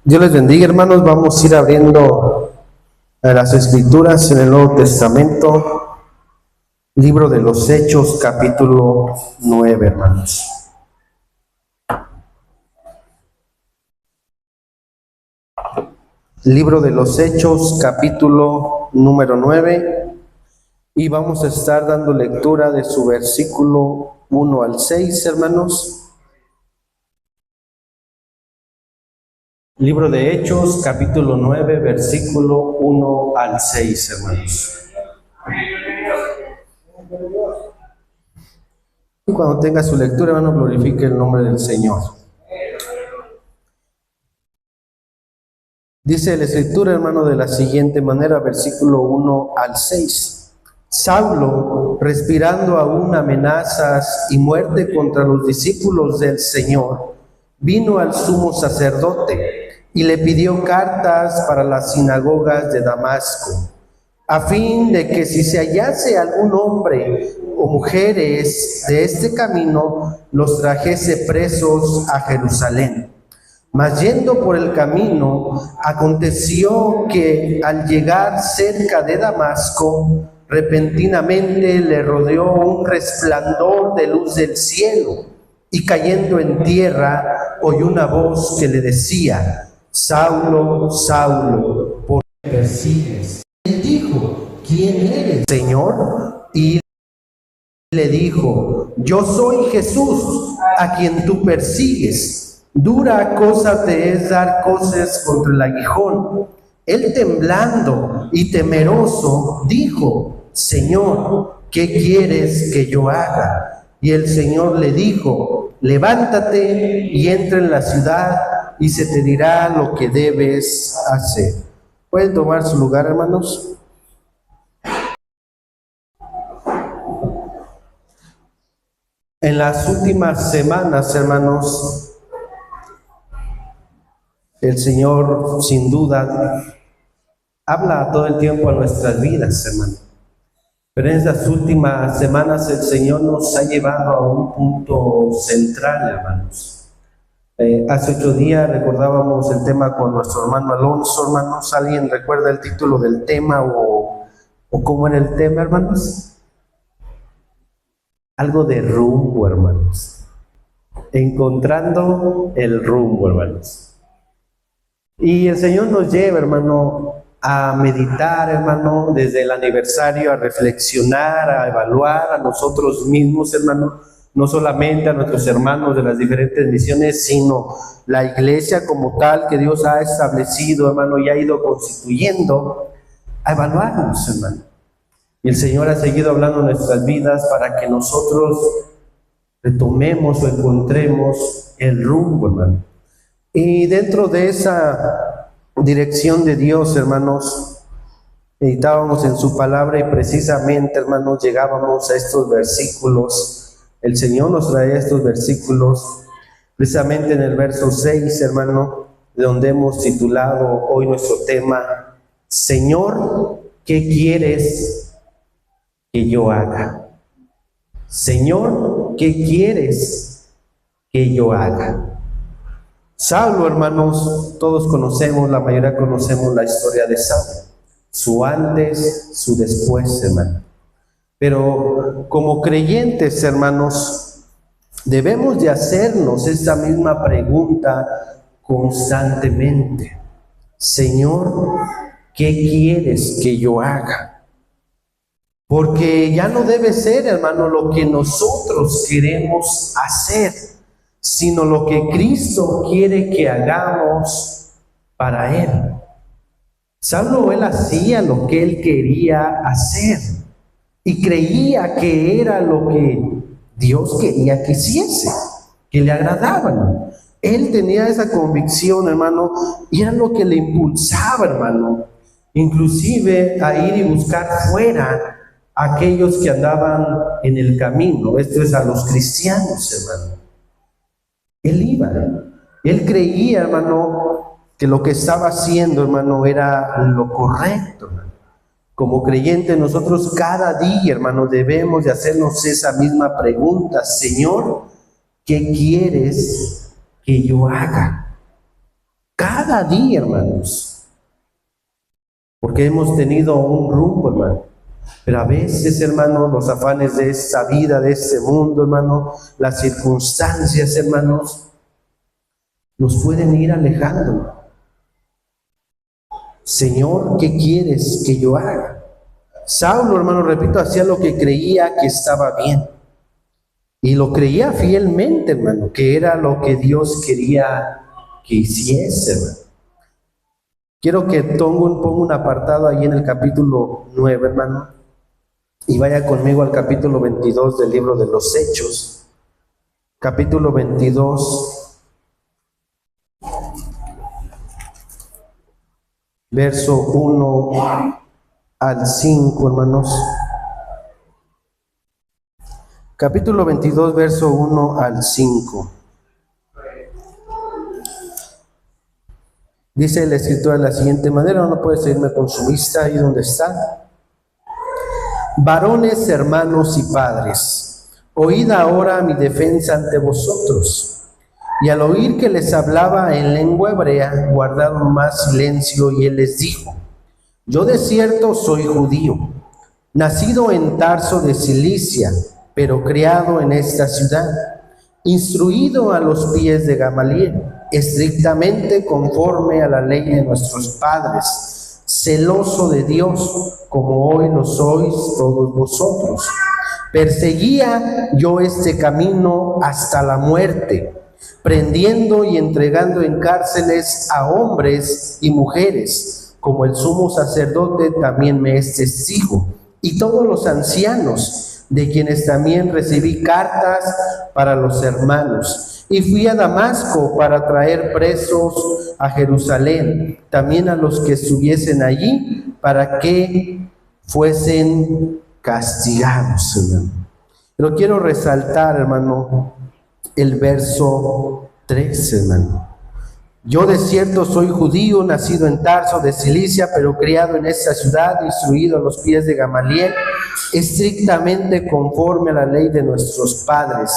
Dios les bendiga, hermanos. Vamos a ir abriendo las Escrituras en el Nuevo Testamento, libro de los Hechos, capítulo 9, hermanos. Libro de los Hechos, capítulo número 9, y vamos a estar dando lectura de su versículo 1 al 6, hermanos. Libro de Hechos, capítulo 9, versículo 1 al 6, hermanos. Y cuando tenga su lectura, hermano, glorifique el nombre del Señor. Dice la Escritura, hermano, de la siguiente manera, versículo 1 al 6. Saulo, respirando aún amenazas y muerte contra los discípulos del Señor, vino al sumo sacerdote y le pidió cartas para las sinagogas de Damasco, a fin de que si se hallase algún hombre o mujeres de este camino, los trajese presos a Jerusalén. Mas yendo por el camino, aconteció que al llegar cerca de Damasco, repentinamente le rodeó un resplandor de luz del cielo, y cayendo en tierra, oyó una voz que le decía: Saulo, Saulo, ¿por qué me persigues? Él dijo: ¿quién eres, Señor? Y le dijo: yo soy Jesús, a quien tú persigues. Dura cosa te es dar coces contra el aguijón. Él, temblando y temeroso, dijo: Señor, ¿qué quieres que yo haga? Y el Señor le dijo: levántate y entra en la ciudad, y se te dirá lo que debes hacer. ¿Pueden tomar su lugar, hermanos? En las últimas semanas, hermanos, el Señor sin duda habla todo el tiempo a nuestras vidas, hermano. Pero en estas últimas semanas el Señor nos ha llevado a un punto central, hermanos. Hace 8 días recordábamos el tema con nuestro hermano Alonso, hermanos. ¿Alguien recuerda el título del tema o cómo era el tema, hermanos? Algo de rumbo, hermanos. Encontrando el rumbo, hermanos. Y el Señor nos lleva, hermano, a meditar, hermano, desde el aniversario, a reflexionar, a evaluar a nosotros mismos, hermano, no solamente a nuestros hermanos de las diferentes misiones, sino la iglesia como tal que Dios ha establecido, hermano, y ha ido constituyendo, a evaluarnos, hermano. Y el Señor ha seguido hablando en nuestras vidas para que nosotros retomemos o encontremos el rumbo, hermano. Y dentro de esa dirección de Dios, hermanos, meditábamos en su palabra y precisamente, hermanos, llegábamos a estos versículos. El Señor nos trae estos versículos precisamente en el verso 6, hermano, de donde hemos titulado hoy nuestro tema: Señor, ¿qué quieres que yo haga? Señor, ¿qué quieres que yo haga? Saulo, hermanos, todos conocemos, la mayoría conocemos la historia de Saulo, su antes, su después, hermano. Pero como creyentes, hermanos, debemos de hacernos esta misma pregunta constantemente: Señor, ¿qué quieres que yo haga? Porque ya no debe ser, hermano, lo que nosotros queremos hacer, sino lo que Cristo quiere que hagamos para Él. Saulo, él hacía lo que él quería hacer y creía que era lo que Dios quería que hiciese, que le agradaba, hermano. Él tenía esa convicción, hermano, y era lo que le impulsaba, hermano, inclusive a ir y buscar fuera a aquellos que andaban en el camino. Esto es a los cristianos, hermano. Él iba, él creía, hermano, que lo que estaba haciendo, hermano, era lo correcto, hermano. Como creyentes, nosotros cada día, hermano, debemos de hacernos esa misma pregunta: Señor, ¿qué quieres que yo haga? Cada día, hermanos. Porque hemos tenido un rumbo, hermano. Pero a veces, hermano, los afanes de esta vida, de este mundo, hermano, las circunstancias, hermanos, nos pueden ir alejando. Señor, ¿qué quieres que yo haga? Saulo, hermano, repito, hacía lo que creía que estaba bien. Y lo creía fielmente, hermano, que era lo que Dios quería que hiciese, hermano. Quiero que ponga un apartado ahí en el capítulo 9, hermano, y vaya conmigo al capítulo 22 del libro de los Hechos. Capítulo 22, verso 1 al 5, hermanos. Capítulo 22, verso 1 al 5. Dice el escritor de la siguiente manera, no puede seguirme con su vista ahí donde está. Varones, hermanos y padres, oíd ahora mi defensa ante vosotros. Y al oír que les hablaba en lengua hebrea, guardaron más silencio, y él les dijo: yo de cierto soy judío, nacido en Tarso de Cilicia, pero criado en esta ciudad, instruido a los pies de Gamaliel, estrictamente conforme a la ley de nuestros padres, celoso de Dios, como hoy lo sois todos vosotros. Perseguía yo este camino hasta la muerte, prendiendo y entregando en cárceles a hombres y mujeres, como el sumo sacerdote también me es testigo, y todos los ancianos, de quienes también recibí cartas para los hermanos. Y fui a Damasco para traer presos a Jerusalén, también a los que estuviesen allí, para que fuesen castigados, hermano. Pero quiero resaltar, hermano, el verso 3, hermano. Yo de cierto soy judío, nacido en Tarso de Cilicia, pero criado en esta ciudad, instruido a los pies de Gamaliel, estrictamente conforme a la ley de nuestros padres,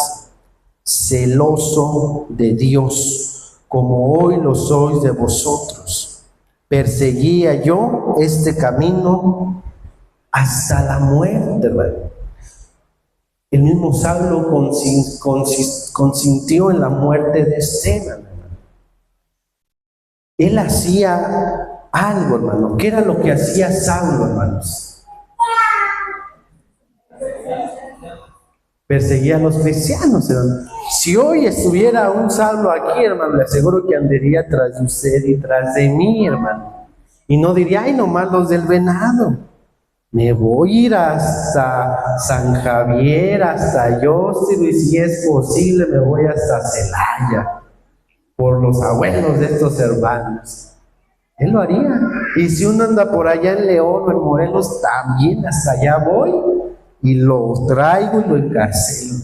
celoso de Dios, como hoy lo sois de vosotros. Perseguía yo este camino hasta la muerte, hermano. El mismo Saulo consintió en la muerte de Esteban, hermano. Él hacía algo, hermano. ¿Qué era lo que hacía Saulo, hermanos? Perseguía a los cristianos, hermano. Si hoy estuviera un Saulo aquí, hermano, le aseguro que andaría tras de usted y tras de mí, hermano. Y no diría, ay, nomás los del Venado. Me voy a ir hasta San Javier, hasta Yostiro, y si es posible me voy hasta Celaya, por los abuelos de estos hermanos. Él lo haría. Y si uno anda por allá en León o en Morelos, también hasta allá voy y lo traigo y lo encarcelo.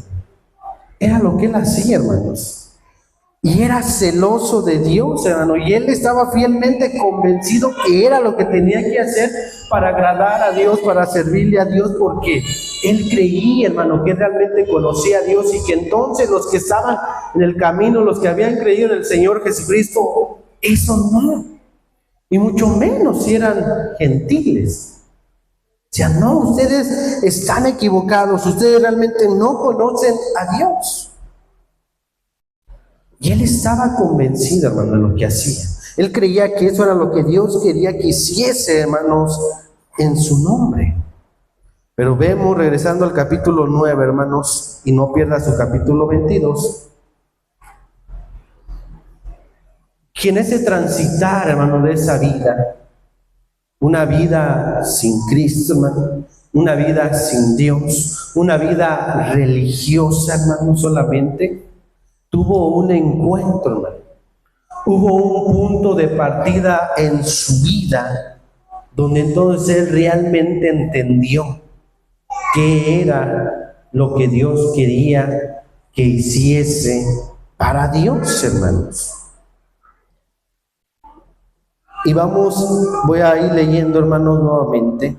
Era lo que él hacía, hermanos. Y era celoso de Dios, hermano. Y él estaba fielmente convencido que era lo que tenía que hacer para agradar a Dios, para servirle a Dios, porque él creía, hermano, que realmente conocía a Dios, y que entonces los que estaban en el camino, los que habían creído en el Señor Jesucristo, eso no. Y mucho menos si eran gentiles. O sea, no, ustedes están equivocados, ustedes realmente no conocen a Dios. Y él estaba convencido, hermano, de lo que hacía. Él creía que eso era lo que Dios quería que hiciese, hermanos, en su nombre. Pero vemos, regresando al capítulo 9, hermanos, y no pierda su capítulo 22, que en ese transitar, hermano, de esa vida, una vida sin Cristo, hermano, una vida sin Dios, una vida religiosa, hermano, solamente, tuvo un encuentro, hermano. Hubo un punto de partida en su vida, donde entonces él realmente entendió qué era lo que Dios quería que hiciese para Dios, hermanos. Y voy a ir leyendo, hermanos, nuevamente.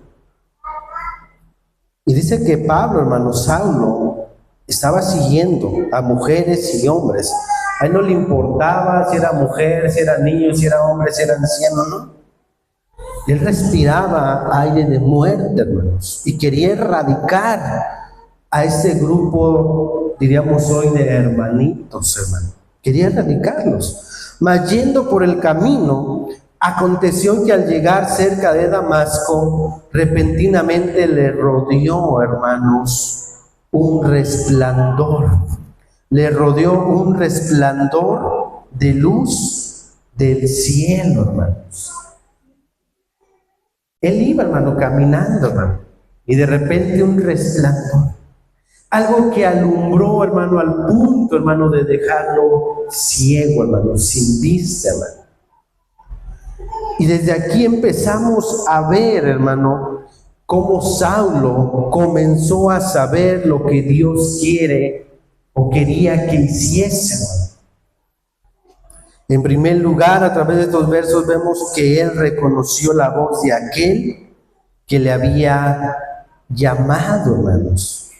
Y dice que Pablo, hermano, Saulo, estaba siguiendo a mujeres y hombres A él no le importaba si era mujer, si era niño, si era hombre, si era anciano, no. Él respiraba aire de muerte, hermanos, y quería erradicar a ese grupo, diríamos hoy, de hermanitos, hermanos. Quería erradicarlos. Mas yendo por el camino, aconteció que al llegar cerca de Damasco, repentinamente le rodeó, hermanos, un resplandor. Le rodeó un resplandor de luz del cielo, hermanos. Él iba, hermano, caminando, hermano, y de repente un resplandor. Algo que alumbró, hermano, al punto, hermano, de dejarlo ciego, hermano, sin vista, hermano. Y desde aquí empezamos a ver, hermano, cómo Saulo comenzó a saber lo que Dios quiere o quería que hiciese, hermano. En primer lugar, a través de estos versos vemos que él reconoció la voz de aquel que le había llamado, hermanos.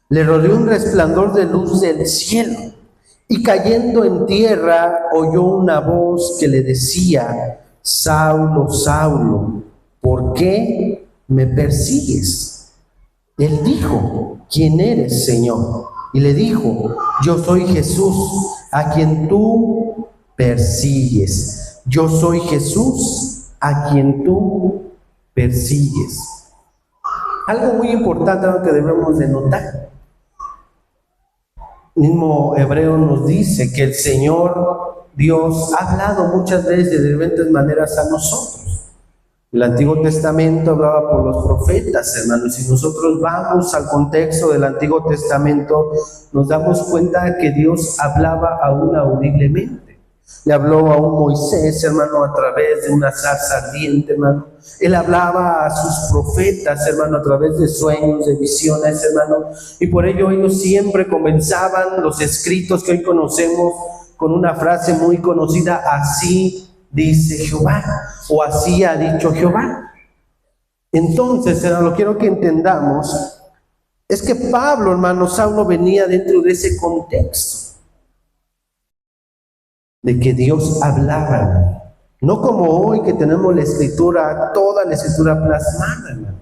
Le rodeó un resplandor de luz del cielo y cayendo en tierra oyó una voz que le decía: Saulo, Saulo, ¿por qué me persigues? Él dijo: ¿quién eres, Señor? Y le dijo: yo soy Jesús, a quien tú persigues. Yo soy Jesús, a quien tú persigues. Algo muy importante que debemos de notar. Mismo Hebreo nos dice que el Señor Dios ha hablado muchas veces de diferentes maneras a nosotros. El Antiguo Testamento hablaba por los profetas, hermanos. Si nosotros vamos al contexto del Antiguo Testamento, nos damos cuenta que Dios hablaba aún audiblemente. Le habló a un Moisés, hermano, a través de una zarza ardiente, hermano. Él hablaba a sus profetas, hermano, a través de sueños, de visiones, hermano. Y por ello ellos siempre comenzaban los escritos que hoy conocemos con una frase muy conocida: así dice Jehová, o así ha dicho Jehová. Entonces, hermano, lo quiero que entendamos, es que Pablo, hermano, Saulo venía dentro de ese contexto de que Dios hablaba, no como hoy que tenemos la escritura, toda la escritura plasmada, hermano.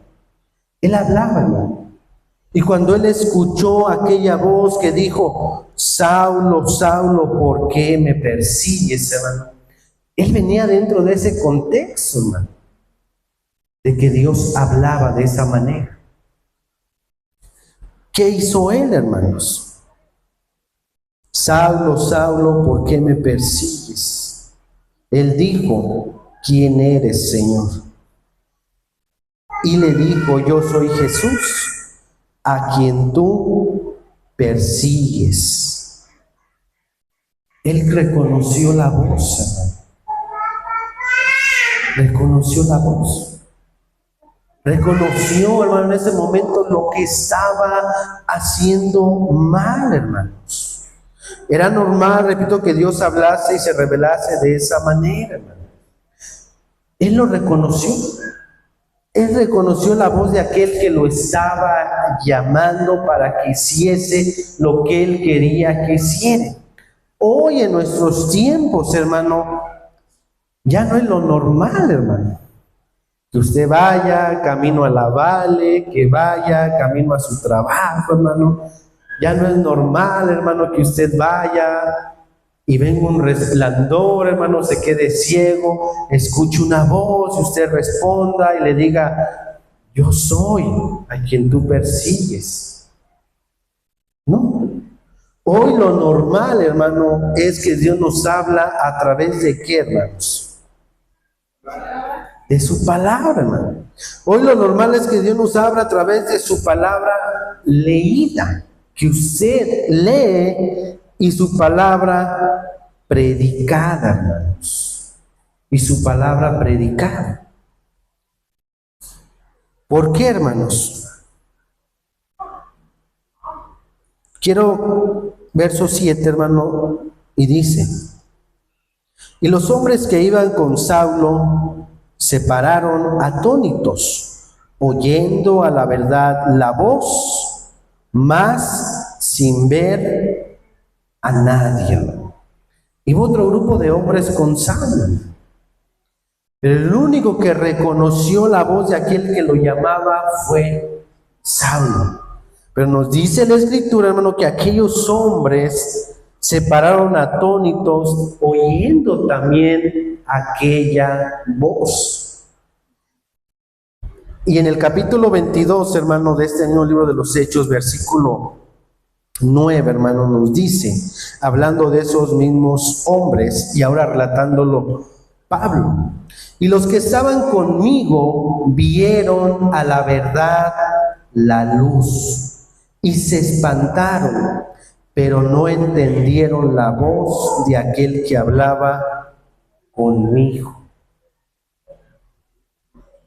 Él hablaba, hermano. Y cuando él escuchó aquella voz que dijo: Saulo, Saulo, ¿por qué me persigues, hermano? Él venía dentro de ese contexto, hermano, de que Dios hablaba de esa manera. ¿Qué hizo él, hermanos? Saulo, Saulo, ¿por qué me persigues? Él dijo: ¿quién eres, Señor? Y le dijo: yo soy Jesús, a quien tú persigues. Él reconoció la voz, hermano. Reconoció la voz. Reconoció, hermano, en ese momento lo que estaba haciendo mal, hermanos. Era normal, repito, que Dios hablase y se revelase de esa manera, hermano. Él lo reconoció. Él reconoció la voz de aquel que lo estaba llamando para que hiciese lo que él quería que hiciera. Hoy en nuestros tiempos, hermano, ya no es lo normal, hermano. Que usted vaya camino a la Vale, que vaya camino a su trabajo, hermano. Ya no es normal, hermano, que usted vaya y venga un resplandor, hermano, se quede ciego, escuche una voz y usted responda y le diga: yo soy a quien tú persigues. No. Hoy lo normal, hermano, es que Dios nos habla a través de ¿qué, hermanos? De su palabra, hermano. Hoy lo normal es que Dios nos habla a través de su palabra leída, que usted lee, y su palabra predicada, hermanos. Y su palabra predicada. ¿Por qué, hermanos? Quiero verso 7, hermano, y dice: y los hombres que iban con Saulo se pararon atónitos, oyendo a la verdad la voz, mas sin ver a nadie, hermano. Iba otro grupo de hombres con Saulo. Pero el único que reconoció la voz de aquel que lo llamaba fue Saulo. Pero nos dice la Escritura, hermano, que aquellos hombres se pararon atónitos, oyendo también aquella voz. Y en el capítulo 22, hermano, de este mismo libro de los Hechos, versículo 9, hermano, nos dice, hablando de esos mismos hombres, y ahora relatándolo Pablo: y los que estaban conmigo vieron a la verdad la luz, y se espantaron, pero no entendieron la voz de aquel que hablaba conmigo.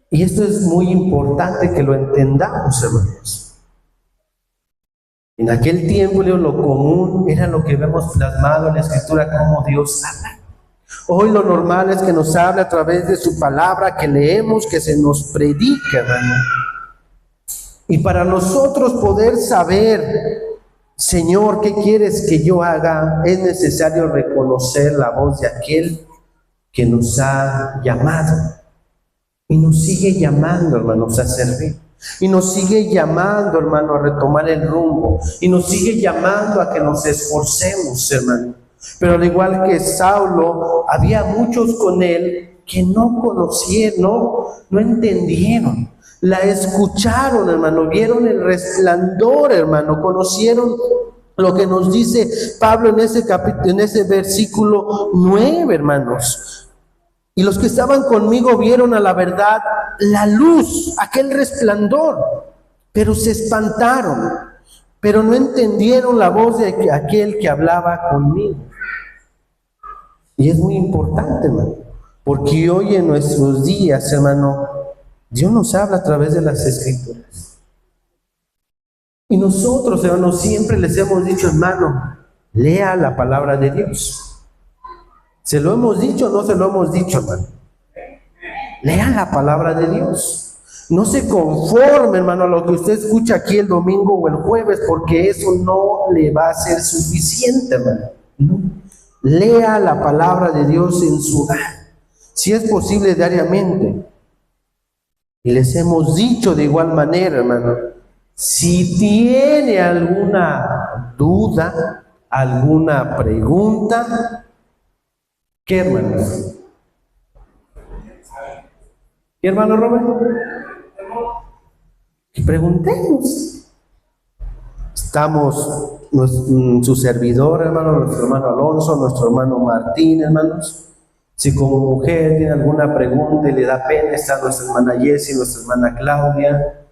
Y esto es muy importante que lo entendamos, hermanos. En aquel tiempo, lo común era lo que vemos plasmado en la Escritura, cómo Dios habla. Hoy lo normal es que nos hable a través de su palabra, que leemos, que se nos predica, hermano. Y para nosotros poder saber, Señor, ¿qué quieres que yo haga?, es necesario reconocer la voz de aquel que nos ha llamado. Y nos sigue llamando, hermanos, a servir. Y nos sigue llamando, hermano, a retomar el rumbo. Y nos sigue llamando a que nos esforcemos, hermano. Pero al igual que Saulo, había muchos con él que no conocieron, no entendieron. La escucharon, hermano, vieron el resplandor, hermano, conocieron lo que nos dice Pablo en ese capítulo, en ese versículo 9, hermanos. Y los que estaban conmigo vieron a la verdad la luz, aquel resplandor, pero se espantaron, pero no entendieron la voz de aquel que hablaba conmigo. Y es muy importante, hermano, porque hoy en nuestros días, hermano, Dios nos habla a través de las Escrituras. Y nosotros, hermanos, siempre les hemos dicho, hermano, lea la palabra de Dios. ¿Se lo hemos dicho o no se lo hemos dicho, hermano? Lean la palabra de Dios. No se conforme, hermano, a lo que usted escucha aquí el domingo o el jueves, porque eso no le va a ser suficiente, hermano. No. Lea la palabra de Dios en su hogar, si es posible diariamente. Y les hemos dicho de igual manera, hermano, si tiene alguna duda, alguna pregunta, ¿qué, hermanos? ¿Qué, hermano Robert? Que preguntemos. Estamos, su servidor, hermano, nuestro hermano Alonso, nuestro hermano Martín, hermanos. Si como mujer tiene alguna pregunta y le da pena, está nuestra hermana Jessie, nuestra hermana Claudia.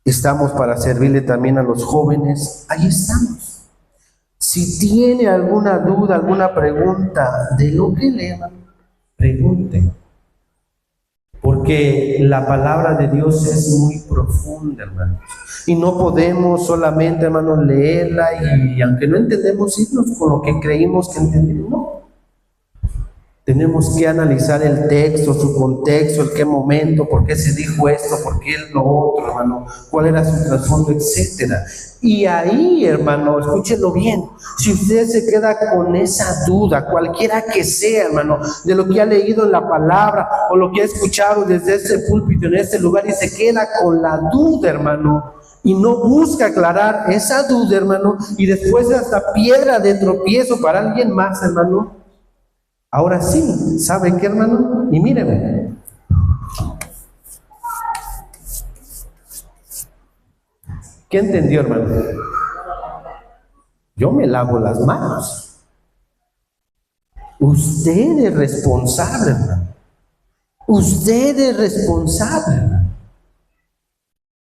Estamos para servirle también a los jóvenes. Ahí estamos. Si tiene alguna duda, alguna pregunta de lo que le pregunte. Porque la palabra de Dios es muy profunda, hermanos. Y no podemos solamente, hermanos, leerla y aunque no entendemos, irnos con lo que creímos que entendimos. No. Tenemos que analizar el texto, su contexto, en qué momento, por qué se dijo esto, por qué lo otro, hermano, cuál era su trasfondo, etcétera. Y ahí, hermano, escúchelo bien, si usted se queda con esa duda, cualquiera que sea, hermano, de lo que ha leído en la palabra o lo que ha escuchado desde este púlpito, en este lugar, y se queda con la duda, hermano, y no busca aclarar esa duda, hermano, y después hasta piedra de tropiezo para alguien más, hermano. Ahora sí, ¿sabe qué, hermano? Y míreme. ¿Qué entendió, hermano? Yo me lavo las manos. Usted es responsable, hermano. Usted es responsable, hermano.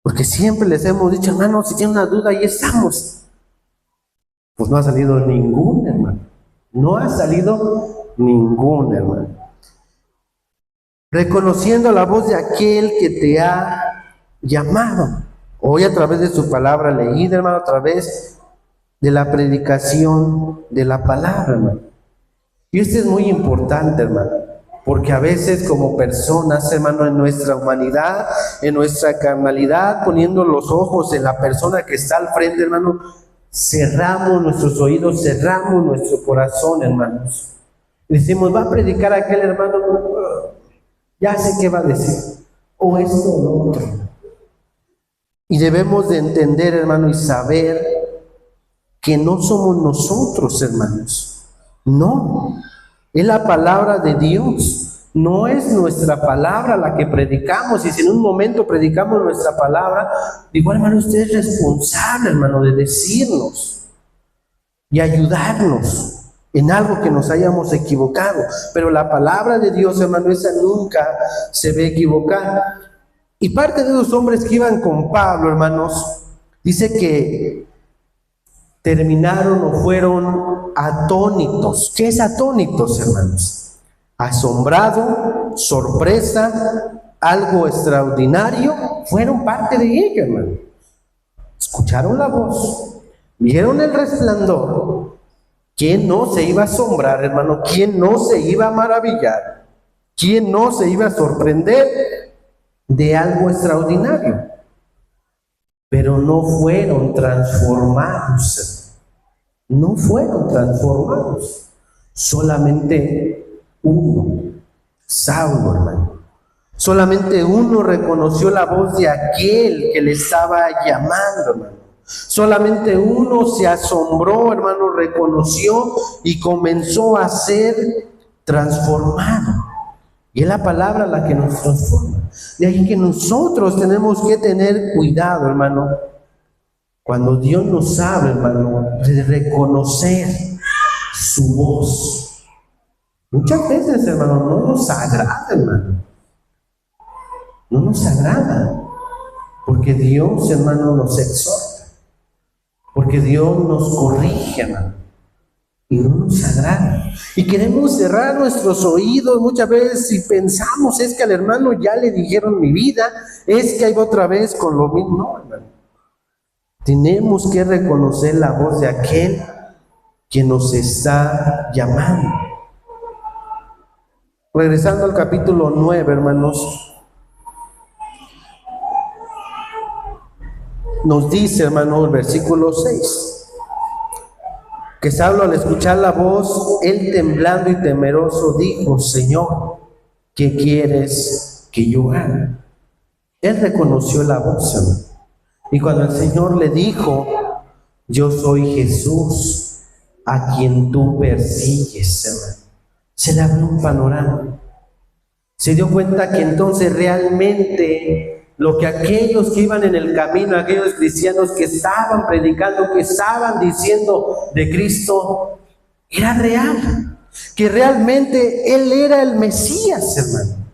Porque siempre les hemos dicho, hermano, si tiene una duda, ahí estamos. Pues no ha salido ningún, hermano. No ha salido ningún, hermano. Reconociendo la voz de aquel que te ha llamado. Hoy a través de su palabra leída, hermano, a través de la predicación de la palabra, hermano. Y esto es muy importante, hermano, porque a veces como personas, hermano, en nuestra humanidad, en nuestra carnalidad, poniendo los ojos en la persona que está al frente, hermano, cerramos nuestros oídos, cerramos nuestro corazón, hermanos. Decimos, va a predicar aquel hermano, ya sé qué va a decir, o esto o lo otro. Y debemos de entender, hermano, y saber que no somos nosotros, hermanos. No, es la palabra de Dios. No es nuestra palabra la que predicamos. Y si en un momento predicamos nuestra palabra, igual, hermano, usted es responsable, hermano, de decirnos y ayudarnos en algo que nos hayamos equivocado. Pero la palabra de Dios, hermano, esa nunca se ve equivocada. Y parte de los hombres que iban con Pablo, hermanos, dice que terminaron o fueron atónitos. ¿Qué es atónitos, hermanos? Asombrado, sorpresa, algo extraordinario, fueron parte de ello, hermano. Escucharon la voz, vieron el resplandor. ¿Quién no se iba a asombrar, hermano? ¿Quién no se iba a maravillar? ¿Quién no se iba a sorprender de algo extraordinario? Pero no fueron transformados. No fueron transformados. Solamente uno, Saulo, hermano. Solamente uno reconoció la voz de aquel que le estaba llamando, hermano. Solamente uno se asombró, hermano, reconoció y comenzó a ser transformado. Y es la palabra la que nos transforma. De ahí que nosotros tenemos que tener cuidado, hermano, cuando Dios nos habla, hermano, de reconocer su voz. Muchas veces, hermano, no nos agrada, hermano. No nos agrada. Porque Dios, hermano, nos exhorta. Porque Dios nos corrige, hermano. Y no nos agrada. Y queremos cerrar nuestros oídos muchas veces y pensamos, es que al hermano ya le dijeron mi vida, es que ahí va otra vez con lo mismo. No, hermano. Tenemos que reconocer la voz de aquel que nos está llamando. Regresando al capítulo 9, hermanos, nos dice, hermano, el versículo 6, que Saulo al escuchar la voz, él temblando y temeroso dijo, Señor, ¿qué quieres que yo haga? Él reconoció la voz, hermano. Y cuando el Señor le dijo, yo soy Jesús, a quien tú persigues, hermano, se le abrió un panorama. Se dio cuenta que entonces realmente lo que aquellos que iban en el camino, aquellos cristianos que estaban predicando, que estaban diciendo de Cristo, era real. Que realmente Él era el Mesías, hermano.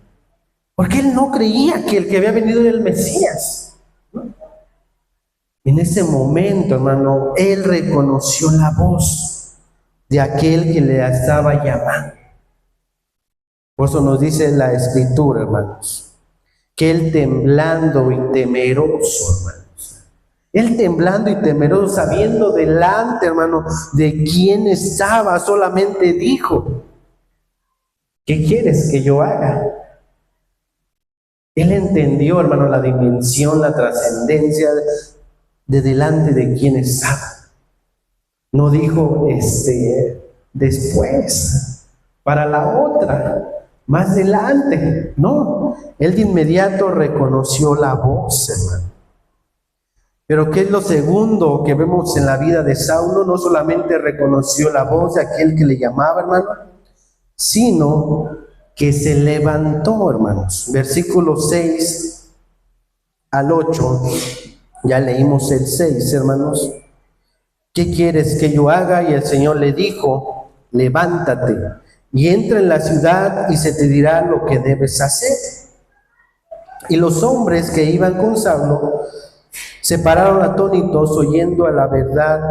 Porque Él no creía que el que había venido era el Mesías, ¿no? En ese momento, hermano, Él reconoció la voz de aquel que le estaba llamando. Por eso nos dice la Escritura, hermanos, que él temblando y temeroso, hermanos, él temblando y temeroso, sabiendo delante, hermano, de quién estaba, solamente dijo, ¿qué quieres que yo haga? Él entendió, hermano, la dimensión, la trascendencia de delante de quién estaba. No dijo, después, para la otra, más adelante. No, él de inmediato reconoció la voz, hermano. Pero ¿qué es lo segundo que vemos en la vida de Saulo? No solamente reconoció la voz de aquel que le llamaba, hermano, sino que se levantó, hermanos. Versículos 6 al 8, ya leímos el 6, hermanos. ¿Qué quieres que yo haga? Y el Señor le dijo, levántate y entra en la ciudad y se te dirá lo que debes hacer. Y los hombres que iban con Saulo se pararon atónitos oyendo a la verdad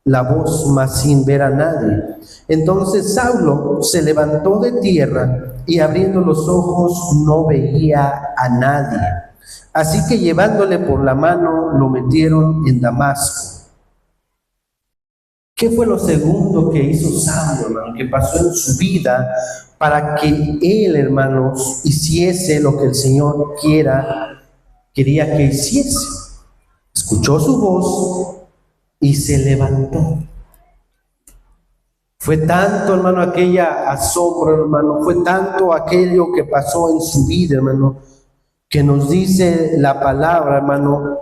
la voz, mas sin ver a nadie. Entonces Saulo se levantó de tierra y abriendo los ojos no veía a nadie. Así que llevándole por la mano lo metieron en Damasco. ¿Qué fue lo segundo que hizo Saulo, hermano, que pasó en su vida para que él, hermanos, hiciese lo que el Señor quería que hiciese? Escuchó su voz y se levantó. Fue tanto, hermano, aquella asombro, hermano, fue tanto aquello que pasó en su vida, hermano, que nos dice la palabra, hermano,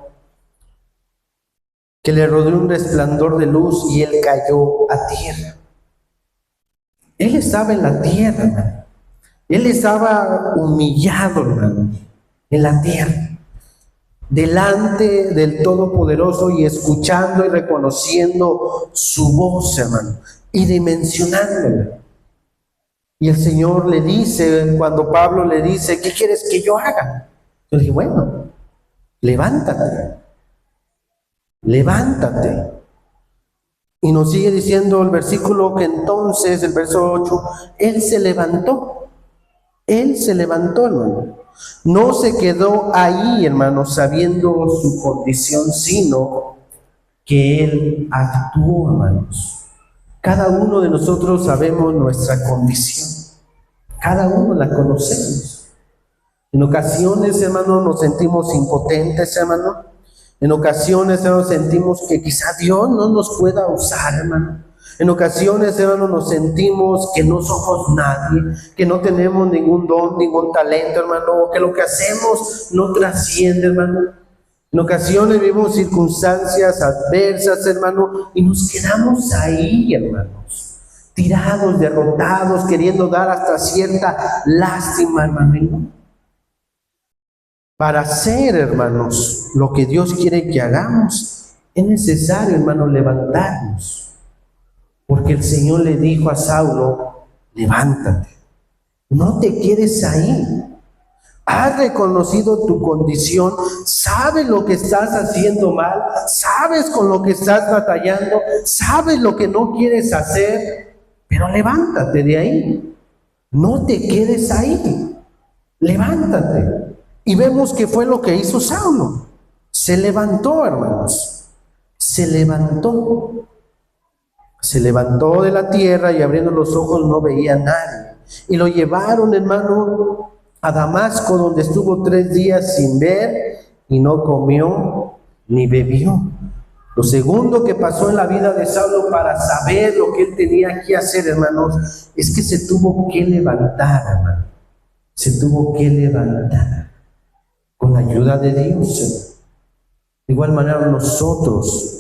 que le rodeó un resplandor de luz y él cayó a tierra. Él estaba en la tierra, hermano. Él estaba humillado, hermano, en la tierra, delante del Todopoderoso y escuchando y reconociendo su voz, hermano, y dimensionándola. Y el Señor le dice, cuando Pablo le dice, ¿qué quieres que yo haga? Yo le dije, bueno, levántate, levántate. Y nos sigue diciendo el versículo que entonces, el verso 8, Él se levantó, hermano. No se quedó ahí, hermano, sabiendo su condición, sino que Él actuó, hermanos. Cada uno de nosotros sabemos nuestra condición, cada uno la conocemos. En ocasiones, hermano, nos sentimos impotentes, hermano. En ocasiones, hermano, sentimos que quizá Dios no nos pueda usar, hermano. En ocasiones, hermano, nos sentimos que no somos nadie, que no tenemos ningún don, ningún talento, hermano, que lo que hacemos no trasciende, hermano. En ocasiones vivimos circunstancias adversas, hermano, y nos quedamos ahí, hermanos, tirados, derrotados, queriendo dar hasta cierta lástima, hermano. Para hacer, hermanos, lo que Dios quiere que hagamos, es necesario, hermano, levantarnos. Porque el Señor le dijo a Saulo, levántate, no te quedes ahí. Has reconocido tu condición, sabes lo que estás haciendo mal, sabes con lo que estás batallando, sabes lo que no quieres hacer, pero levántate de ahí. No te quedes ahí, levántate. Y vemos que fue lo que hizo Saulo. Se levantó, hermanos. Se levantó de la tierra y abriendo los ojos no veía a nadie. Y lo llevaron, hermano, a Damasco, donde estuvo 3 días sin ver y no comió ni bebió. Lo segundo que pasó en la vida de Saulo para saber lo que él tenía que hacer, hermanos, es que se tuvo que levantar, hermano. Se tuvo que levantar con la ayuda de Dios. De igual manera nosotros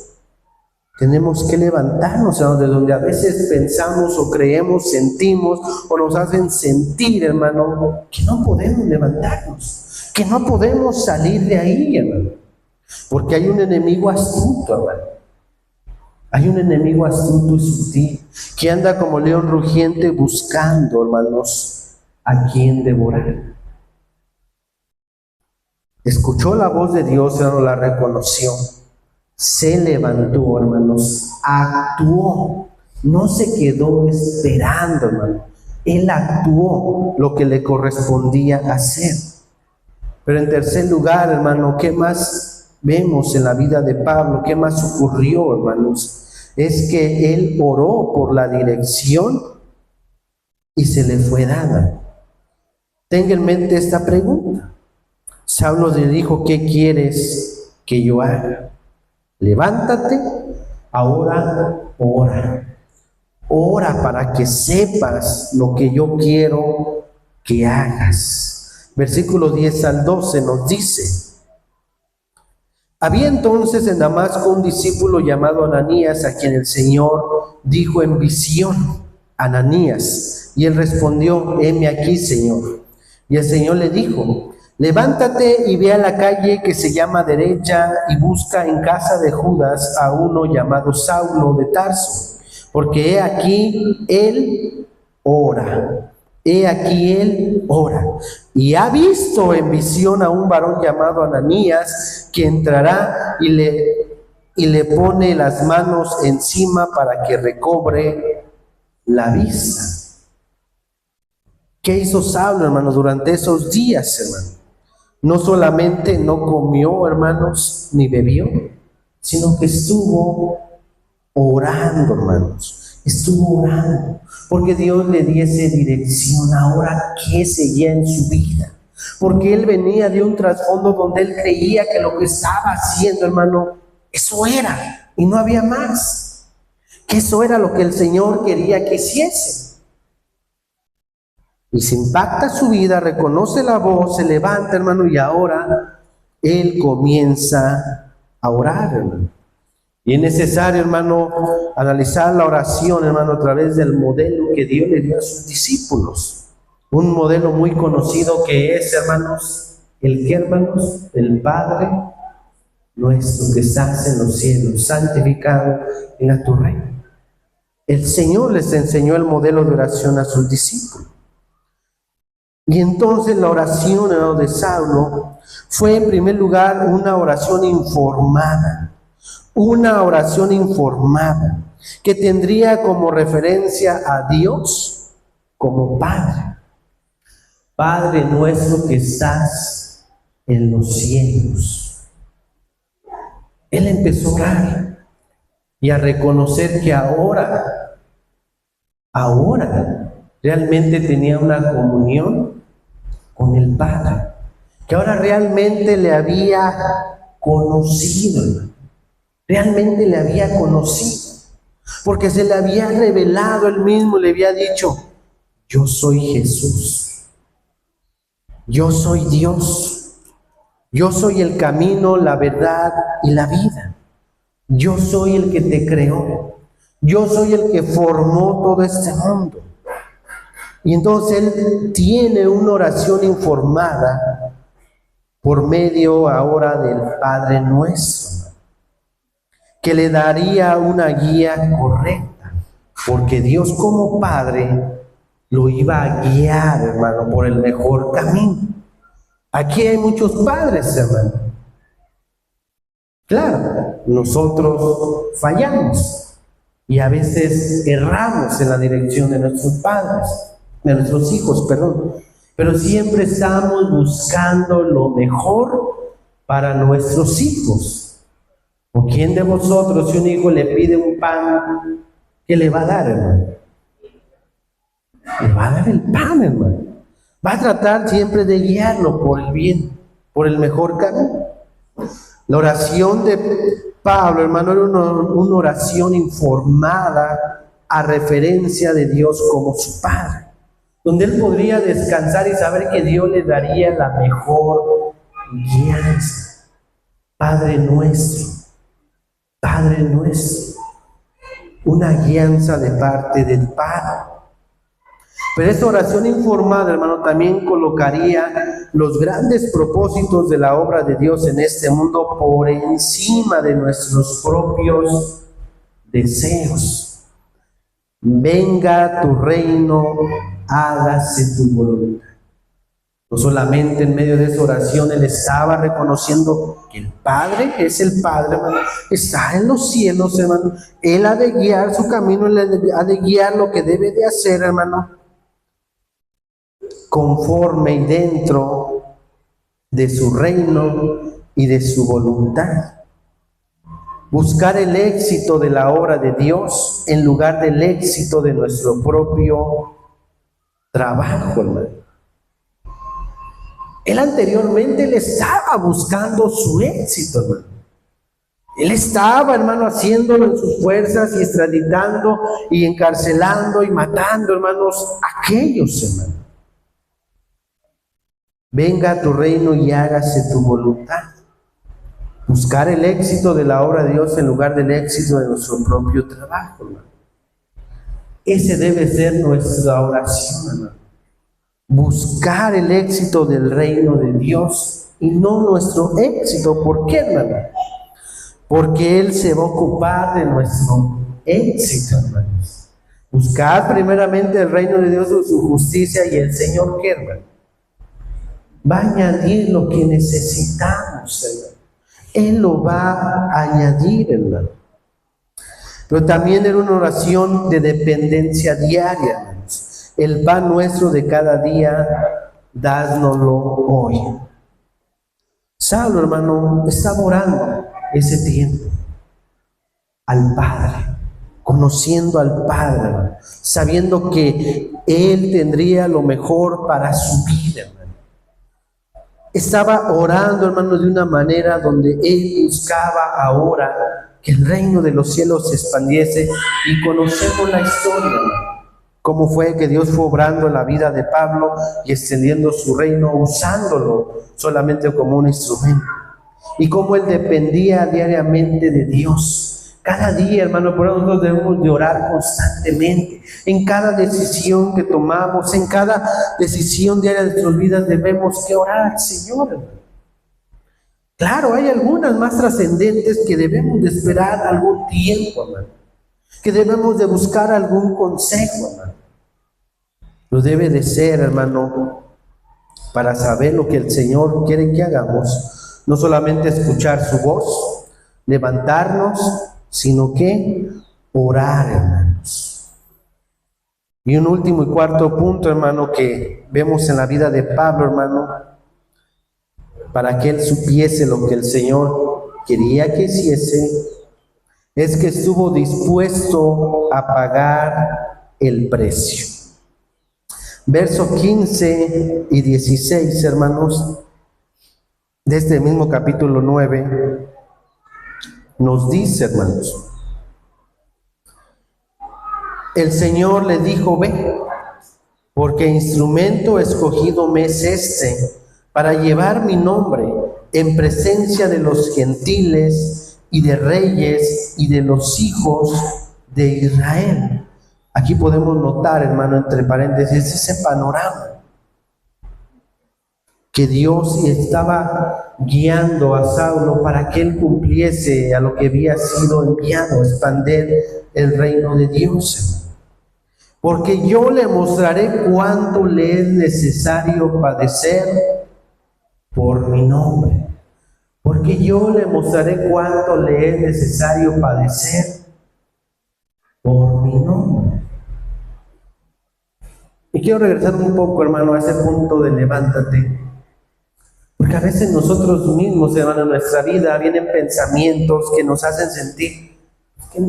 tenemos que levantarnos, hermano, de donde a veces pensamos o creemos, sentimos o nos hacen sentir, hermano, que no podemos levantarnos, que no podemos salir de ahí, hermano, porque hay un enemigo astuto, hermano. Hay un enemigo astuto y sutil que anda como león rugiente buscando, hermanos, a quien devorar. Escuchó la voz de Dios, hermano, la reconoció. Se levantó, hermanos, actuó. No se quedó esperando, hermano. Él actuó lo que le correspondía hacer. Pero en tercer lugar, hermano, ¿qué más vemos en la vida de Pablo? ¿Qué más ocurrió, hermanos? Es que él oró por la dirección y se le fue dada. Tenga en mente esta pregunta. Saulo le dijo, ¿qué quieres que yo haga? Levántate, ahora ora. Ora para que sepas lo que yo quiero que hagas. Versículo 10 al 12 nos dice, había entonces en Damasco un discípulo llamado Ananías, a quien el Señor dijo en visión, Ananías, y él respondió, heme aquí, Señor. Y el Señor le dijo, levántate y ve a la calle que se llama derecha y busca en casa de Judas a uno llamado Saulo de Tarso, porque he aquí él ora. He aquí él ora. Y ha visto en visión a un varón llamado Ananías que entrará y le pone las manos encima para que recobre la vista. ¿Qué hizo Saulo, hermano, durante esos días, hermano? No solamente no comió, hermanos, ni bebió, sino que estuvo orando, hermanos. Estuvo orando, porque Dios le diese dirección ahora qué seguía en su vida. Porque él venía de un trasfondo donde él creía que lo que estaba haciendo, hermano, eso era, y no había más. que eso era lo que el Señor quería que hiciese. Y se impacta su vida, reconoce la voz, se levanta, hermano, y ahora él comienza a orar, hermano. Y es necesario, hermano, analizar la oración, hermano, a través del modelo que Dios le dio a sus discípulos. Un modelo muy conocido que es, hermanos, el que, hermanos, el Padre nuestro que estás en los cielos, santificado en tu reino. El Señor les enseñó el modelo de oración a sus discípulos. Y entonces la oración, hermano, de Saulo fue en primer lugar una oración informada. Una oración informada que tendría como referencia a Dios como Padre. Padre nuestro que estás en los cielos. Él empezó a orar y a reconocer que ahora realmente tenía una comunión con el Padre, que ahora realmente le había conocido, realmente le había conocido, porque se le había revelado él mismo, le había dicho: yo soy Jesús, yo soy Dios, yo soy el camino, la verdad y la vida, yo soy el que te creó, yo soy el que formó todo este mundo. Y entonces él tiene una oración informada por medio ahora del Padre nuestro, que le daría una guía correcta, porque Dios como Padre lo iba a guiar, hermano, por el mejor camino. Aquí hay muchos padres, hermano. Claro, nosotros fallamos y a veces erramos en la dirección de nuestros padres, de nuestros hijos, perdón. Pero siempre estamos buscando lo mejor para nuestros hijos. ¿O quién de vosotros, si un hijo le pide un pan, qué le va a dar, hermano? Le va a dar el pan, hermano. Va a tratar siempre de guiarlo por el bien, por el mejor camino. La oración de Pablo, hermano, era una oración informada a referencia de Dios como su Padre, donde él podría descansar y saber que Dios le daría la mejor guianza. Padre nuestro, una guianza de parte del Padre. Pero esta oración informada, hermano, también colocaría los grandes propósitos de la obra de Dios en este mundo por encima de nuestros propios deseos. Venga tu reino, hágase tu voluntad. No solamente en medio de esa oración él estaba reconociendo que el Padre es el Padre, hermano, está en los cielos, hermano. Él ha de guiar su camino, él ha de guiar lo que debe de hacer, hermano, conforme y dentro de su reino y de su voluntad. Buscar el éxito de la obra de Dios en lugar del éxito de nuestro propio trabajo, hermano. Él anteriormente le estaba buscando su éxito, hermano. Él estaba, hermano, haciéndolo en sus fuerzas y extraditando y encarcelando y matando, hermanos, aquellos, hermanos. Venga a tu reino y hágase tu voluntad. Buscar el éxito de la obra de Dios en lugar del éxito de nuestro propio trabajo, hermano. Ese debe ser nuestra oración, hermano. Buscar el éxito del reino de Dios y no nuestro éxito. ¿Por qué, hermano? Porque Él se va a ocupar de nuestro éxito, hermanos. Buscar primeramente el reino de Dios y su justicia, y el Señor, ¿qué, hermano? Va a añadir lo que necesitamos, hermano. Él lo va a añadir, hermano. Pero también era una oración de dependencia diaria, hermanos. El pan nuestro de cada día, dásnoslo hoy. Saulo, hermano, estaba orando ese tiempo al Padre, conociendo al Padre, hermano, sabiendo que Él tendría lo mejor para su vida, hermano. Estaba orando, hermano, de una manera donde él buscaba ahora que el reino de los cielos se expandiese, y conocemos la historia, cómo fue que Dios fue obrando en la vida de Pablo y extendiendo su reino, usándolo solamente como un instrumento, y cómo él dependía diariamente de Dios. Cada día, hermano, por eso nosotros debemos de orar constantemente. En cada decisión que tomamos, en cada decisión diaria de nuestras vidas, debemos que orar al Señor, hermano. Claro, hay algunas más trascendentes que debemos de esperar algún tiempo, hermano, que debemos de buscar algún consejo, hermano. Lo debe de ser, hermano, para saber lo que el Señor quiere que hagamos, no solamente escuchar su voz, levantarnos, sino que orar, hermanos. Y un último y cuarto punto, hermano, que vemos en la vida de Pablo, hermano, para que él supiese lo que el Señor quería que hiciese, es que estuvo dispuesto a pagar el precio. Versos 15 y 16, hermanos, de este mismo capítulo 9, nos dice, hermanos, el Señor le dijo: ve, porque instrumento escogido me es este, para llevar mi nombre en presencia de los gentiles y de reyes y de los hijos de Israel. Aquí podemos notar, hermano, entre paréntesis, ese panorama, que Dios estaba guiando a Saulo para que él cumpliese a lo que había sido enviado, expandir el reino de Dios. Porque yo le mostraré cuánto le es necesario padecer por mi nombre. Porque yo le mostraré cuánto le es necesario padecer por mi nombre. Y quiero regresar un poco, hermano, a ese punto de levántate. Porque a veces nosotros mismos, hermano, en nuestra vida vienen pensamientos que nos hacen sentir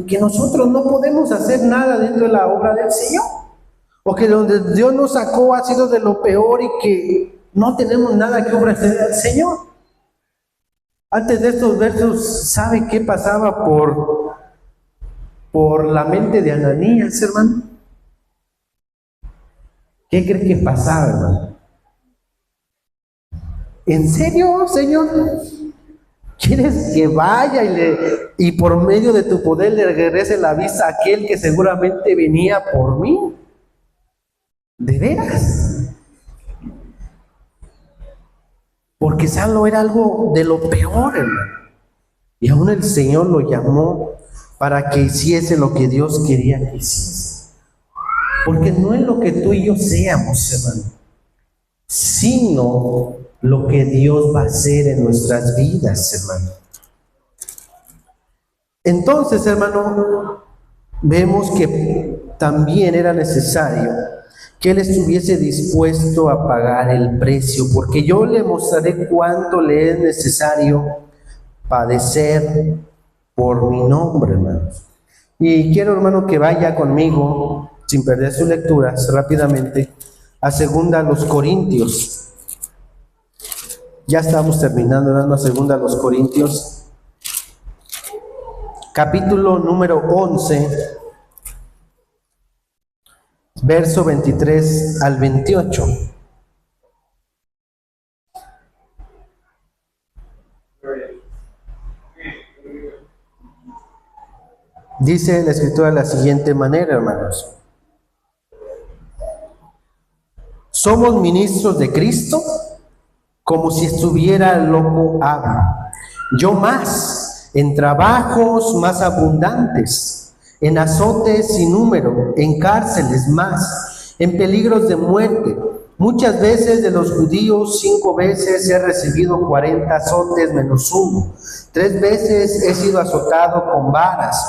que nosotros no podemos hacer nada dentro de la obra del Señor. O que donde Dios nos sacó ha sido de lo peor y que no tenemos nada que ofrecer al Señor. Antes de estos versos, ¿sabe qué pasaba por la mente de Ananías, hermano? ¿Qué cree que pasaba, hermano? ¿En serio, Señor? ¿Quieres que vaya y por medio de tu poder le regrese la vista a aquel que seguramente venía por mí? ¿De veras? Porque Saulo era algo de lo peor, hermano. Y aún el Señor lo llamó para que hiciese lo que Dios quería que hiciese. Porque no es lo que tú y yo seamos, hermano, sino lo que Dios va a hacer en nuestras vidas, hermano. Entonces, hermano, vemos que también era necesario que él estuviese dispuesto a pagar el precio, porque yo le mostraré cuánto le es necesario padecer por mi nombre, hermanos. Y quiero, hermano, que vaya conmigo, sin perder sus lecturas, rápidamente, a 2 Corintios. Ya estamos terminando, hermano, a 2 Corintios, capítulo número 11, verso 23 al 28. Dice la Escritura de la siguiente manera, hermanos: somos ministros de Cristo, como si estuviera loco hablo. Yo más, en trabajos más abundantes, en azotes sin número, en cárceles más, en peligros de muerte. Muchas veces de los judíos 5 veces he recibido 40 azotes menos 1. 3 veces he sido azotado con varas,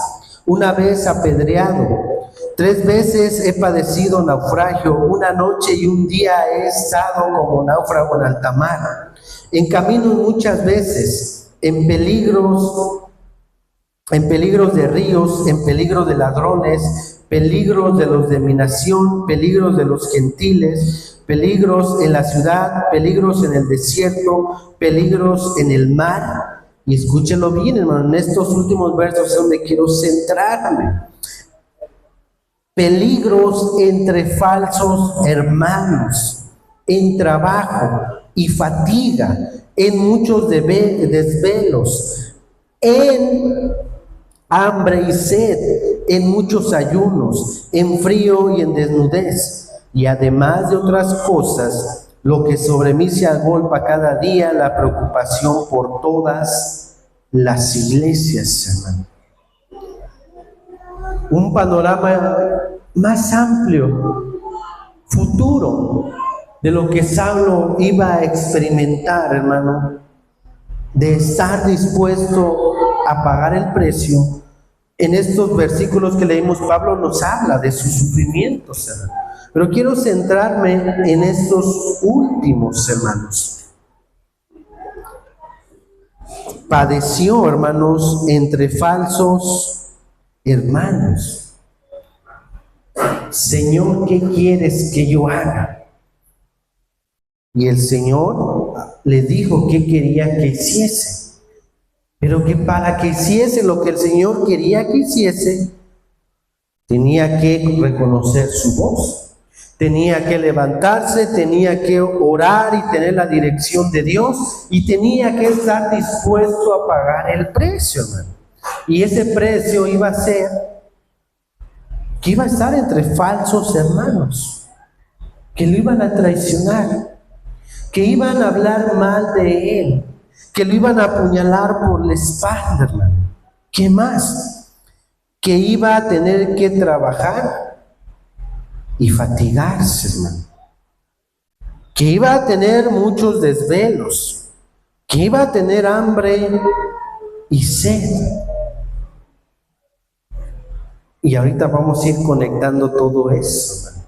1 vez apedreado. 3 veces he padecido naufragio, 1 noche y 1 día he estado como náufrago en alta mar. En camino muchas veces, en peligros de ríos, en peligros de ladrones, peligros de los de mi nación, peligros de los gentiles, peligros en la ciudad, peligros en el desierto, peligros en el mar, Y escúchelo bien, hermano, en estos últimos versos es donde quiero centrarme. Peligros entre falsos hermanos, en trabajo y fatiga, en muchos desvelos, en hambre y sed, en muchos ayunos, en frío y en desnudez, y además de otras cosas, lo que sobre mí se agolpa cada día, la preocupación por todas las iglesias, hermano. Un panorama más amplio, futuro, de lo que Saulo iba a experimentar, hermano, de estar dispuesto a pagar el precio. En estos versículos que leímos, Pablo nos habla de sus sufrimientos, hermano. Pero quiero centrarme en estos últimos, hermanos. Padeció, hermanos, entre falsos hermanos. Señor, ¿qué quieres que yo haga? Y el Señor le dijo qué quería que hiciese. Pero que para que hiciese lo que el Señor quería que hiciese, tenía que reconocer su voz. Tenía que levantarse, tenía que orar y tener la dirección de Dios, y tenía que estar dispuesto a pagar el precio, hermano. Y ese precio iba a ser que iba a estar entre falsos hermanos, que lo iban a traicionar, que iban a hablar mal de él, que lo iban a apuñalar por la espalda, hermano. ¿Qué más? Que iba a tener que trabajar y fatigarse, hermano. Que iba a tener muchos desvelos, que iba a tener hambre y sed. Y ahorita vamos a ir conectando todo eso, hermano.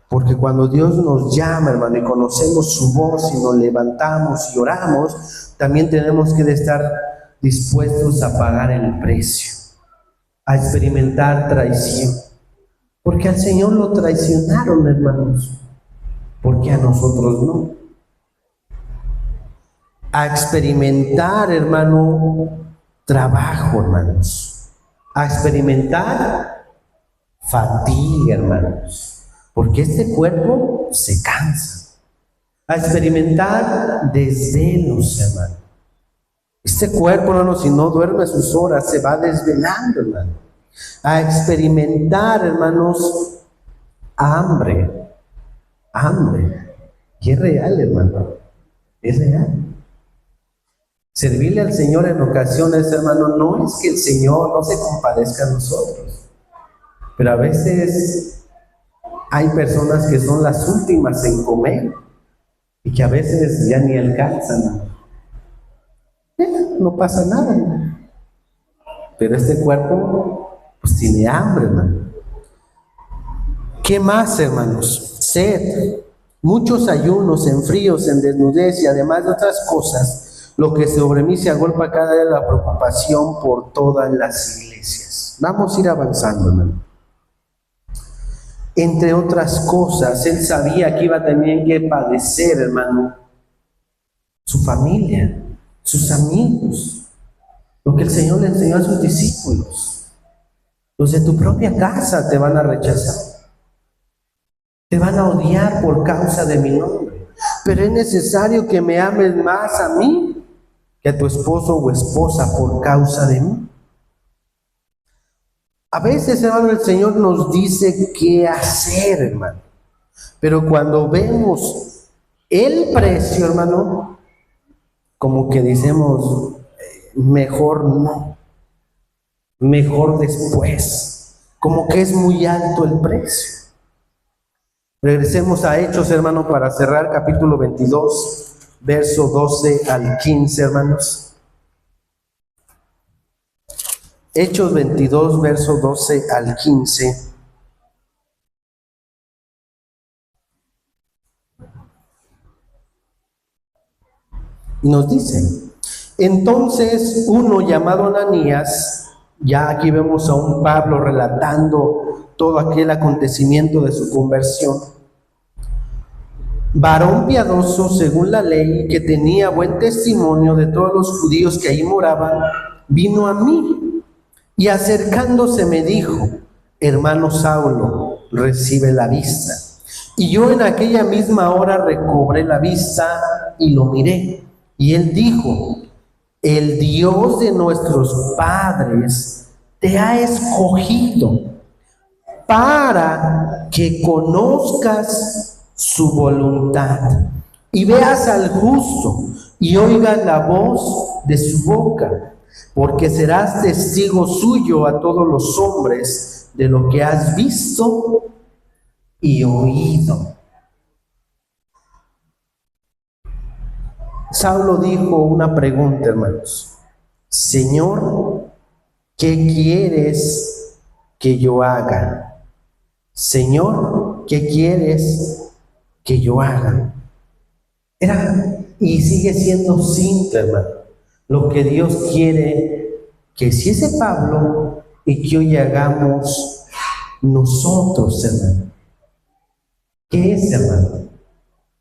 Porque cuando Dios nos llama, hermano, y conocemos su voz y nos levantamos y oramos, también tenemos que estar dispuestos a pagar el precio, a experimentar traición. Porque al Señor lo traicionaron, hermanos, porque a nosotros no. A experimentar, hermano, trabajo, hermanos. A experimentar fatiga, hermanos. Porque este cuerpo se cansa. A experimentar desvelos, hermano. Este cuerpo, hermano, si no duerme sus horas, se va desvelando, hermano. A experimentar, hermanos, hambre. Hambre. Y es real, hermano. Es real. Servirle al Señor en ocasiones, hermano, no es que el Señor no se compadezca de nosotros. Pero a veces hay personas que son las últimas en comer y que a veces ya ni alcanzan. No pasa nada, hermano. Pero este cuerpo pues tiene hambre, hermano. ¿Qué más, hermanos? Sed, muchos ayunos, en fríos, en desnudez y además de otras cosas, lo que sobre mí se agolpa cada día la preocupación por todas las iglesias. Vamos a ir avanzando, hermano. Entre otras cosas, él sabía que iba también que padecer, hermano, su familia, sus amigos, lo que el Señor le enseñó a sus discípulos. Los de tu propia casa te van a rechazar, te van a odiar por causa de mi nombre, pero es necesario que me ames más a mí que a tu esposo o esposa por causa de mí. A veces, hermano, el Señor nos dice qué hacer, hermano, pero cuando vemos el precio, hermano, como que decimos, mejor no, mejor después, como que es muy alto el precio. Regresemos a Hechos, hermano, para cerrar capítulo 22, verso 12 al 15, hermanos. Hechos 22, verso 12 al 15. Y nos dice: entonces uno llamado Ananías, ya aquí vemos a un Pablo relatando todo aquel acontecimiento de su conversión, varón piadoso según la ley, que tenía buen testimonio de todos los judíos que ahí moraban, vino a mí y acercándose me dijo: hermano Saulo, recibe la vista. Y yo en aquella misma hora recobré la vista y lo miré. Y él dijo: el Dios de nuestros padres te ha escogido para que conozcas su voluntad y veas al justo y oigas la voz de su boca, porque serás testigo suyo a todos los hombres de lo que has visto y oído. Saulo dijo una pregunta, hermanos: Señor, ¿qué quieres que yo haga? Señor, ¿qué quieres que yo haga? Era y sigue siendo simple, hermano, lo que Dios quiere que hiciese Pablo y que hoy hagamos nosotros, hermano. ¿Qué es, hermano?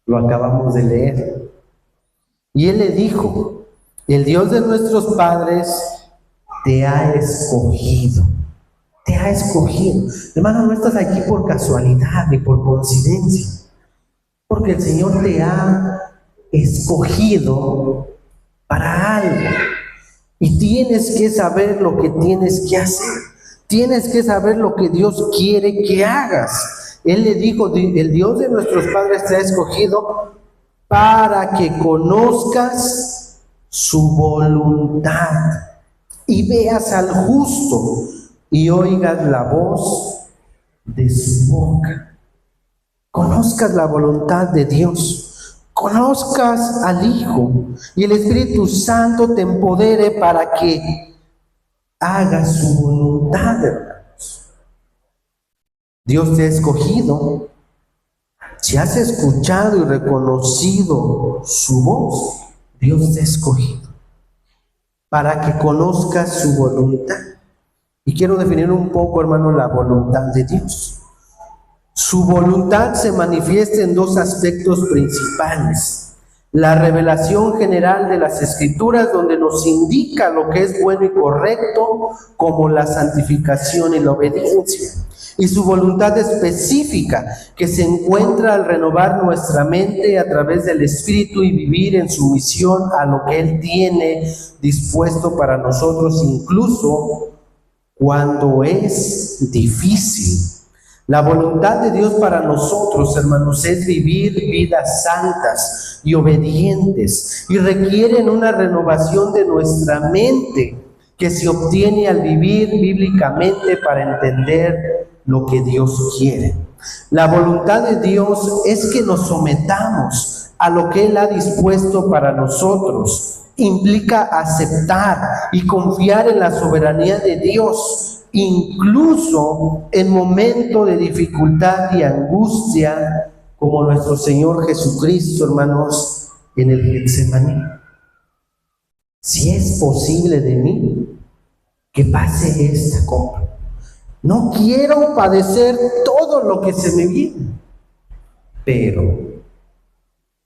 Lo acabamos de leer. Y él le dijo: el Dios de nuestros padres te ha escogido. Te ha escogido. Hermano, no estás aquí por casualidad ni por coincidencia, porque el Señor te ha escogido para algo. Y tienes que saber lo que tienes que hacer. Tienes que saber lo que Dios quiere que hagas. Él le dijo: el Dios de nuestros padres te ha escogido para que conozcas su voluntad y veas al justo y oigas la voz de su boca. Conozcas la voluntad de Dios, conozcas al Hijo, y el Espíritu Santo te empodere para que hagas su voluntad, hermanos. Dios te ha escogido. Si has escuchado y reconocido su voz, Dios te ha escogido para que conozcas su voluntad. Y quiero definir un poco, hermano, la voluntad de Dios. Su voluntad se manifiesta en dos aspectos principales: la revelación general de las Escrituras, donde nos indica lo que es bueno y correcto, como la santificación y la obediencia, y su voluntad específica, que se encuentra al renovar nuestra mente a través del Espíritu y vivir en sumisión a lo que Él tiene dispuesto para nosotros, incluso cuando es difícil. La voluntad de Dios para nosotros, hermanos, es vivir vidas santas y obedientes, y requieren una renovación de nuestra mente que se obtiene al vivir bíblicamente para entender lo que Dios quiere. La voluntad de Dios es que nos sometamos a lo que Él ha dispuesto para nosotros. Implica aceptar y confiar en la soberanía de Dios, incluso en momentos de dificultad y angustia, como nuestro Señor Jesucristo, hermanos, en el Getsemaní. Si es posible de mí, que pase esta copa. No quiero padecer todo lo que se me viene, pero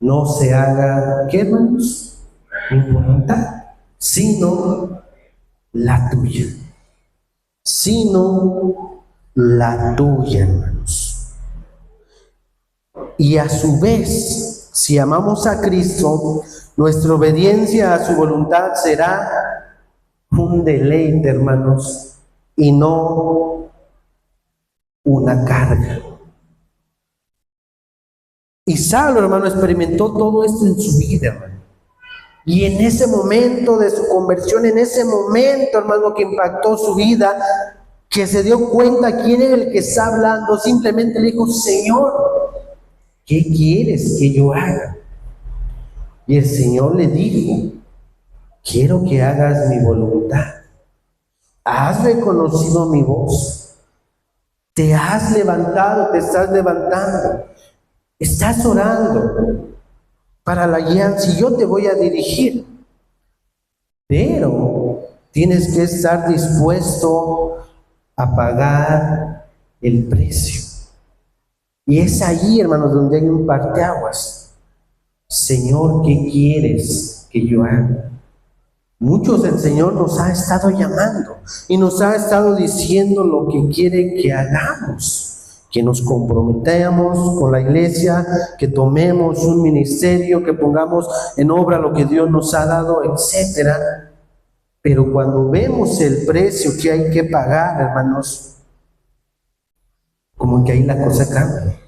no se haga, ¿qué, hermanos? Mi voluntad, sino la tuya. Sino la tuya, hermanos. Y a su vez, si amamos a Cristo, nuestra obediencia a su voluntad será un deleite, hermanos, y no una carga. Y Saulo, hermano, experimentó todo esto en su vida, hermano. Y en ese momento de su conversión, en ese momento, hermano, que impactó su vida, que se dio cuenta quién era el que está hablando, simplemente le dijo: Señor, ¿qué quieres que yo haga? Y el Señor le dijo: quiero que hagas mi voluntad. ¿Has reconocido mi voz? ¿Te has levantado? ¿Te estás levantando? ¿Estás orando para la guianza? Y yo te voy a dirigir, pero tienes que estar dispuesto a pagar el precio. Y es allí, hermanos, donde hay un parteaguas. Señor, ¿qué quieres que yo haga? Muchos el Señor nos ha estado llamando y nos ha estado diciendo lo que quiere que hagamos, que nos comprometamos con la iglesia, que tomemos un ministerio, que pongamos en obra lo que Dios nos ha dado, etcétera. Pero cuando vemos el precio que hay que pagar, hermanos, como que ahí la cosa cambia.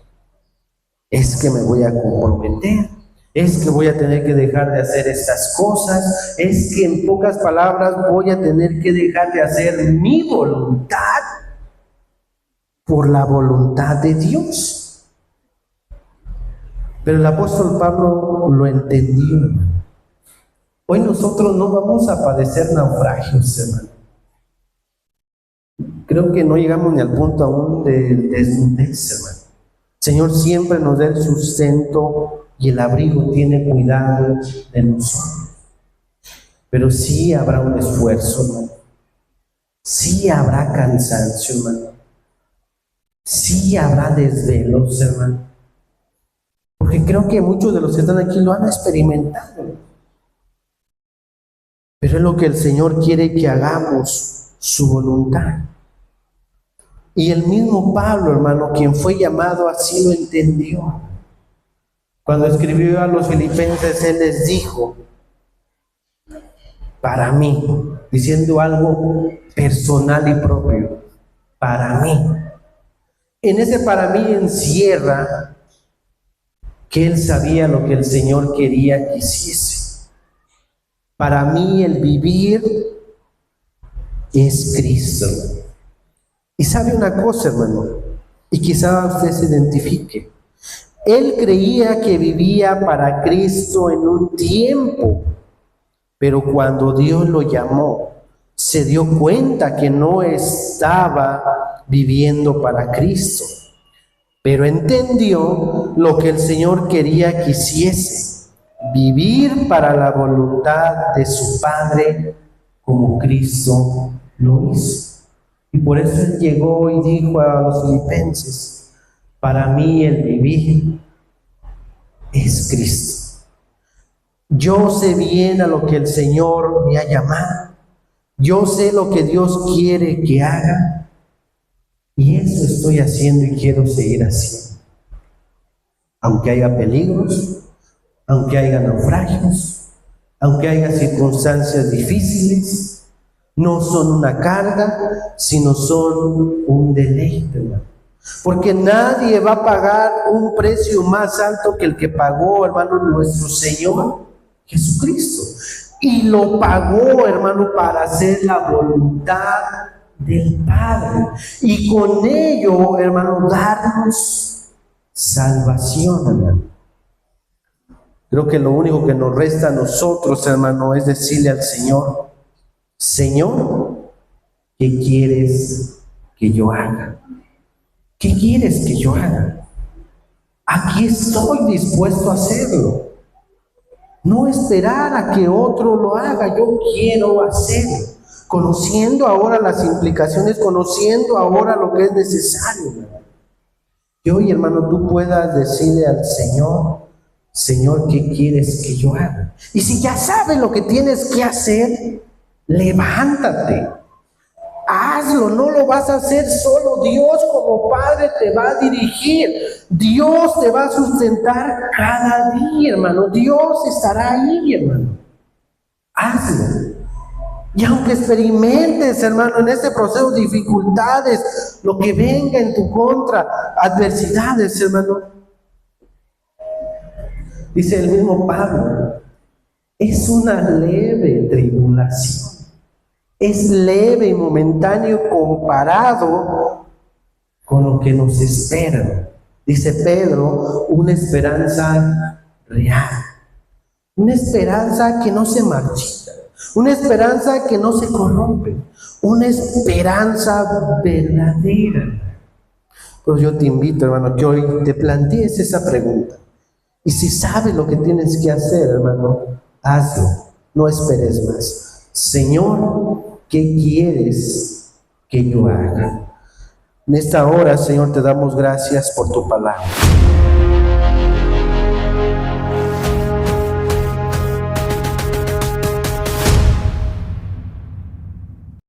Es que me voy a comprometer, es que voy a tener que dejar de hacer estas cosas, es que en pocas palabras voy a tener que dejar de hacer mi voluntad por la voluntad de Dios. Pero el apóstol Pablo lo entendió. Hoy nosotros no vamos a padecer naufragios, hermano. Creo que no llegamos ni al punto aún de desnudez, hermano. El Señor siempre nos da el sustento y el abrigo, tiene cuidado de nosotros. Pero sí habrá un esfuerzo, hermano. Sí habrá cansancio, hermano. Sí habrá desvelos, hermano. Porque creo que muchos de los que están aquí lo han experimentado. Pero es lo que el Señor quiere que hagamos, su voluntad. Y el mismo Pablo, hermano, quien fue llamado así lo entendió. Cuando escribió a los filipenses, él les dijo, para mí, diciendo algo personal y propio, para mí. En ese para mí encierra que él sabía lo que el Señor quería que hiciese. Para mí el vivir es Cristo. Y sabe una cosa, hermano, y quizá usted se identifique. Él creía que vivía para Cristo en un tiempo, pero cuando Dios lo llamó, se dio cuenta que no estaba viviendo para Cristo, pero entendió lo que el Señor quería que hiciese, vivir para la voluntad de su Padre como Cristo lo hizo. Y por eso él llegó y dijo a los filipenses, para mí el vivir es Cristo. Yo sé bien a lo que el Señor me ha llamado. Yo sé lo que Dios quiere que haga. Y eso estoy haciendo y quiero seguir haciendo. Aunque haya peligros, aunque haya naufragios, aunque haya circunstancias difíciles, no son una carga, sino son un deleite, hermano. Porque nadie va a pagar un precio más alto que el que pagó, hermano, nuestro Señor Jesucristo. Y lo pagó, hermano, para hacer la voluntad del Padre. Y con ello, hermano, darnos salvación, hermano. Creo que lo único que nos resta a nosotros, hermano, es decirle al Señor, Señor, ¿qué quieres que yo haga? ¿Qué quieres que yo haga? Aquí estoy dispuesto a hacerlo. No esperar a que otro lo haga, yo quiero hacerlo. Conociendo ahora las implicaciones, conociendo ahora lo que es necesario. Que hoy, hermano, tú puedas decirle al Señor, Señor, ¿qué quieres que yo haga? Y si ya sabes lo que tienes que hacer, levántate, hazlo, no lo vas a hacer solo. Dios como Padre te va a dirigir, Dios te va a sustentar cada día, hermano. Dios estará ahí, hermano. Hazlo. Y aunque experimentes, hermano, en este proceso dificultades, lo que venga en tu contra, adversidades, hermano, dice el mismo Pablo, es una leve tribulación. Es leve y momentáneo comparado con lo que nos espera. Dice Pedro, una esperanza real. Una esperanza que no se marchita. Una esperanza que no se corrompe. Una esperanza verdadera. Pues yo te invito, hermano, que hoy te plantees esa pregunta. Y si sabes lo que tienes que hacer, hermano, hazlo. No esperes más. Señor, ¿qué quieres que yo haga? En esta hora, Señor, te damos gracias por tu palabra.